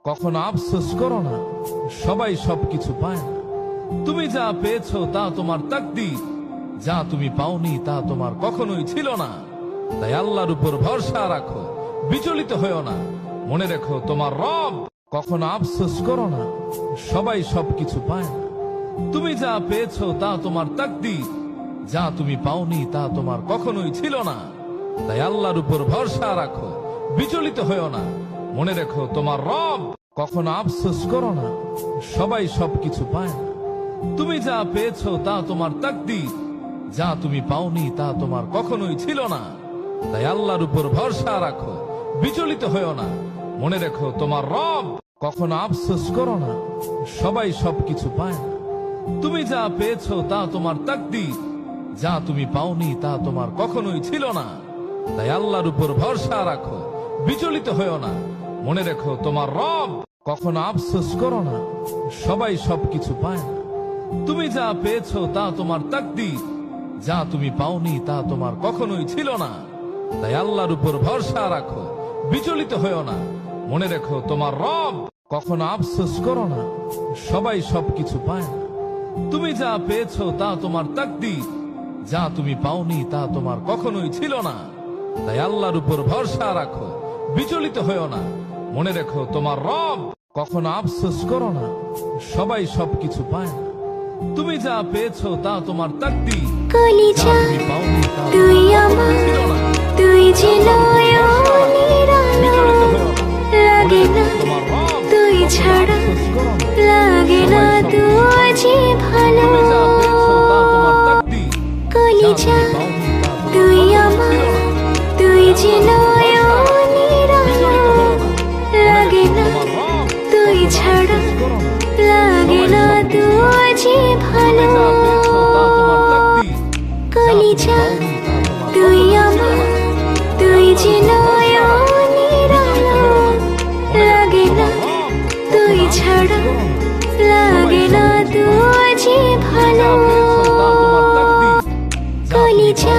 কখনো আফসোস করো না, সবাই সবকিছু পায় না। তুমি যা পেয়েছো তা তোমার তাকদীর, যা তুমি পাওনি তা তোমার কখনোই ছিল না। তাই আল্লাহর উপর ভরসা রাখো, বিচলিত হয়েও না। মনে রেখো তোমার রব। কখনো আফসোস করো না, সবাই সবকিছু পায় না। তুমি যা পেয়েছো তা তোমার তাকদীর, যা তুমি পাওনি তা তোমার কখনোই ছিল না। তাই আল্লাহর উপর ভরসা রাখো, বিচলিত হয়েও না। মনে রেখো তোমার রব। কখনো আফসোস করো না, সবাই সবকিছু পায় না। তুমি যা পেয়েছো তা তোমার তাকদীর, যা তুমি পাওনি তা তোমার কখনোই ছিল না। তাই আল্লাহর উপর ভরসা রাখো, বিচলিত হয়েও না। মনে রেখো তোমার রব। কখনো আফসোস করো না, সবাই সবকিছু পায় না। তুমি যা পেয়েছো তা তোমার তাকদীর, যা তুমি পাওনি তা তোমার কখনোই ছিল না। তাই আল্লাহর উপর ভরসা রাখো, বিচলিত হয়েও না। মনে রেখো তোমার রব। কখনো আফসোস করো না, সবাই সবকিছু পায় না। তুমি যা পেয়েছো তা তোমার তাকদীর, যা তুমি পাওনি তা তোমার কখনোই ছিল না। তাই আল্লাহর উপর ভরসা রাখো, বিচলিত হয়েও না। মনে রেখো তোমার রব। কখনো আফসোস করো না, সবাই সবকিছু পায় না। তুমি যা পেয়েছো তা তোমার তাকদীর, যা তুমি পাওনি তা তোমার কখনোই ছিল না। তাই আল্লাহর উপর ভরসা রাখো, বিচলিত হয়েও না। মনে রেখো তোমার রব। কখনো আফসোস করো না, সবাই সবকিছু পায় না। তুমি যা পেয়েছো তা তোমার তাকদীর, যা তুমি পাওনি তা তুই তোমার আমার, কখনোই ছিল না। তুই যে নয়নের আলো, বিচলিত হয়েও না। লাগে না তোমার রব। তুই ছাড়া, আফসোস করো না, লাগে না তুই যে ভালো। তুমি যা পেয়েছো তা তোমার তাকদীর, যা কলিজা তুমি পাওনি তা তোমার তুই কখনোই আমার, ছিল না। তুই যে নয়নের বিচলিত আলো, হয়েও না। লাগে না তোমার রব। তুই ছাড়া, আফসোস করো না, লাগে না তুই যে ভালো। তুমি যা পেয়েছো তা তোমার তাকদীর, যা তুমি কলিজা পাওনি তা তোমার তুই কখনোই ছিল আমার, না। তুই যে নয়নের আলো, লাগে না তুই ছাড়া, লাগে না তুই যে ভালো। কলিজা